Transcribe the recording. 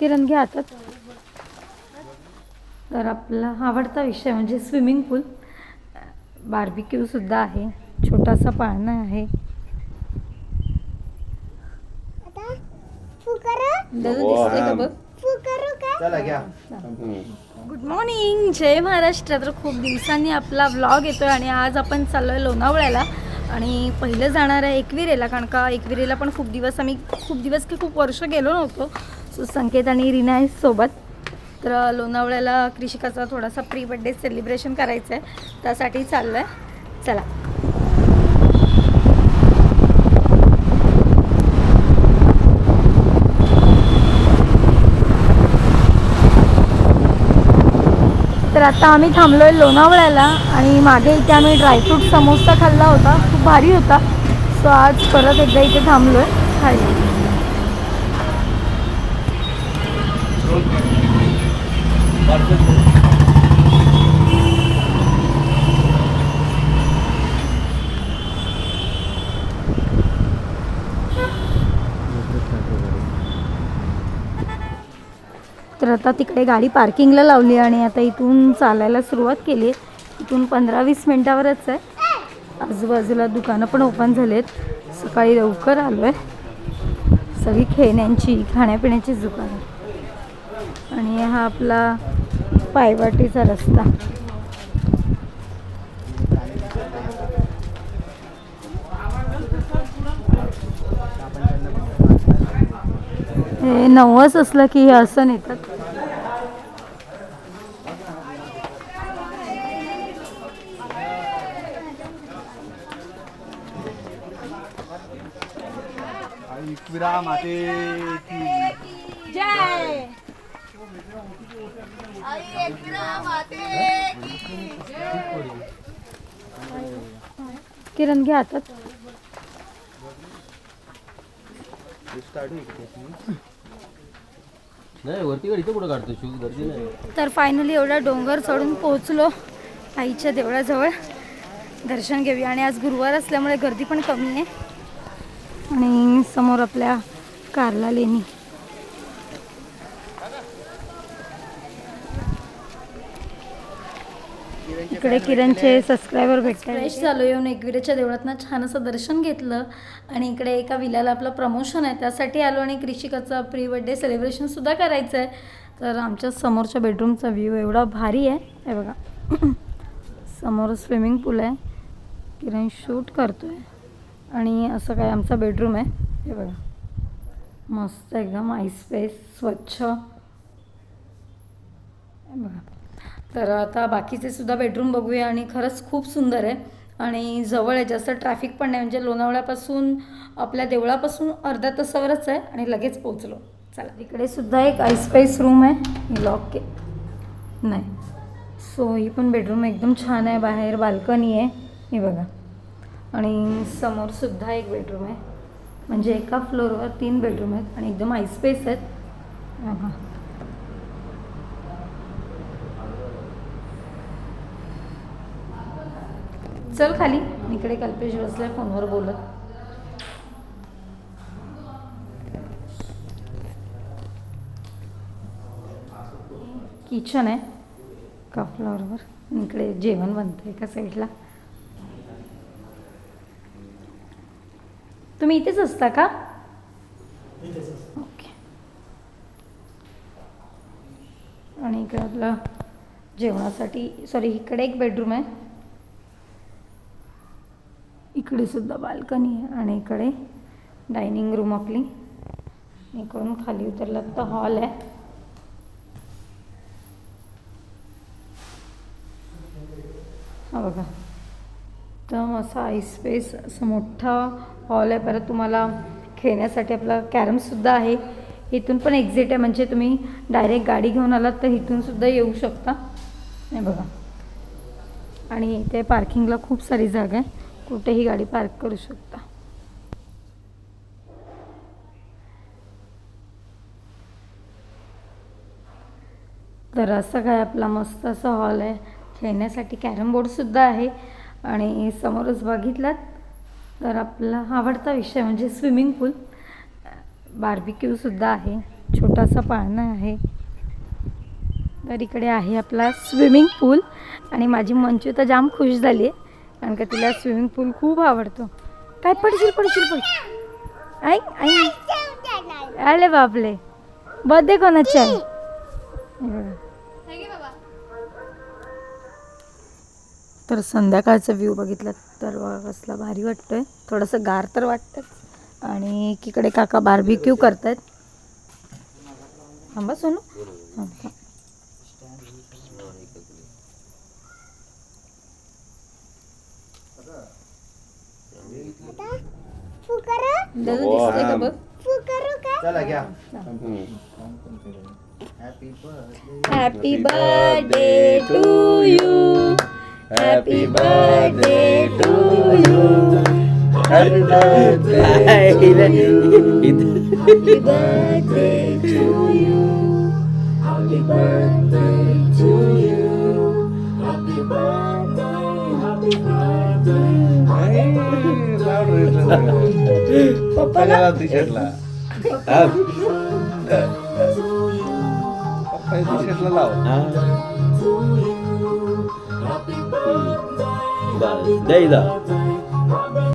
किरण घ्या हातात. तर आपला आवडता विषय म्हणजे स्विमिंग पूल. बार्बिक्यू सुद्धा आहे, छोटासा पाळणा आहे. गुड मॉर्निंग, जय महाराष्ट्र. तर खूप दिवसांनी आपला व्लॉग येतोय आणि आज आपण चाललोय लोणावळ्याला आणि पहिलं जाणार आहे एकविरेला, कारण का एकविरेला पण खूप दिवस की खूप वर्ष गेलो नव्हतो. सो संकेत आणि रीना आहे सोबत. तर लोणावळ्याला कृषिकाचा थोडासा प्री बर्थडे सेलिब्रेशन करायचं आहे, त्यासाठी चाललं आहे. चला. तर आता आम्ही थांबलोय लोणावळ्याला आणि मागे इथे आम्ही ड्रायफ्रूट समोसा खाल्ला होता, खूप भारी होता. सो आज परत एकदा इथे थांबलोय खायला. तर आता तिकडे गाडी पार्किंगला लावली आणि आता इथून चालायला सुरुवात केली. इथून 15-20 मिनटावरच आहे. आजूबाजूला दुकानं पण ओपन झालेत. सकाळी लवकर आलो आहे. सगळी खेळण्यांची खाण्यापिण्याची दुकानं आणि हा आपला पायवाटेचा रस्ता. हे नवस असलं की हे असं नेतात. जय किरण घ्या हातात. तर फायनली एवढा डोंगर चढून पोहोचलो आईच्या देवळाजवळ. दर्शन घेऊया आणि आज गुरुवार असल्यामुळे गर्दी पण कमी आहे. आणि समोर आपल्या कारला लेणी. इकडे किरणचे सबस्क्रायबर भेटतात. फ्रेश झालो येऊन एकविरेच्या देवळातनं छान असं दर्शन घेतलं आणि इकडे एका विल्याला आपलं प्रमोशन आहे त्यासाठी आलो आणि कृषिकाचा प्री बर्थडे सेलिब्रेशनसुद्धा करायचं आहे. तर आमच्या समोरच्या बेडरूमचा व्ह्यू एवढा भारी आहे. हे बघा, समोर स्विमिंग पूल आहे, किरण शूट करतो आहे आणि असं काय आमचा बेडरूम आहे. हे बघा, मस्त एकदम आय स्पेस, स्वच्छ. हे बघा. तर आता बाकीचे सुद्धा बेडरूम बघूया आणि खरंच खूप सुंदर आहे आणि जवळ आहे, जास्त ट्रॅफिक पण नाही. म्हणजे लोणावळ्यापासून आपल्या देवळापासून अर्ध्या तासावरच आहे आणि लगेच पोहोचलो. चला. इकडे सुद्धा एक आय स्पेस रूम आहे, ही लॉक के नाही. सो ही पण बेडरूम एकदम छान आहे, बाहेर बाल्कनी आहे. हे बघा. आणि समोर सुद्धा एक बेडरूम आहे, म्हणजे एका फ्लोअरवर 3 बेडरूम आहेत आणि एकदम आय स्पेस आहेत. हां, चल खाली. इकडे कल्पेश बसलाय फोनवर बोलत. किचन आहे का फ्लोअरवर. इकडे जेवण बनतं एका साईडला. तुम्ही इथेच असता का? ओके. आणि इकडे आपलं जेवणासाठी इकडे एक बेडरूम आहे. इकडे सुद्धा बाल्कनी आहे आणि इकडे डायनिंग रूम आपली. इकडून खाली उतरलं तर हॉल आहे. हा बघा, तर असा आय स्पेस असं मोठा हॉल आहे. परत तुम्हाला खेळण्यासाठी आपला कॅरमसुद्धा आहे. इथून पण एक्झिट आहे, म्हणजे तुम्ही डायरेक्ट गाडी घेऊन आलात तर इथूनसुद्धा येऊ शकता. हे बघा. आणि इथे पार्किंगला खूप सारी जागा आहे, कुठेही गाडी पार्क करू शकता. तर असं काय आपला मस्त असा हॉल आहे. खेळण्यासाठी कॅरम बोर्डसुद्धा आहे आणि समोरच बघितलात तर आपला आवडता विषय म्हणजे स्विमिंग पूल. बार्बिक्यूसुद्धा आहे, छोटासा पाळणा आहे. तर इकडे आहे आपला स्विमिंग पूल आणि माझी मंचू तर जाम खुश झाली आहे कारण का तिला स्विमिंग पूल खूप आवडतो. काय पडशील पडशील पडशील आई आई. अरे बापले, बर्थडे कोणाची आहे? तर संध्याकाळचा व्ह्यू बघितला तर कसला भारी वाटतोय. थोडंसं गार तर वाटतंच आणि एकीकडे काका बार्बिक्यू करतायत. थांबा सोनू. दिसतंय का बघ. Happy birthday to you. Happy birthday to you. Happy birthday to you. Happy birthday to you. Happy birthday. Happy birthday. पप्पाला टी-शर्टला लाव. बस द्या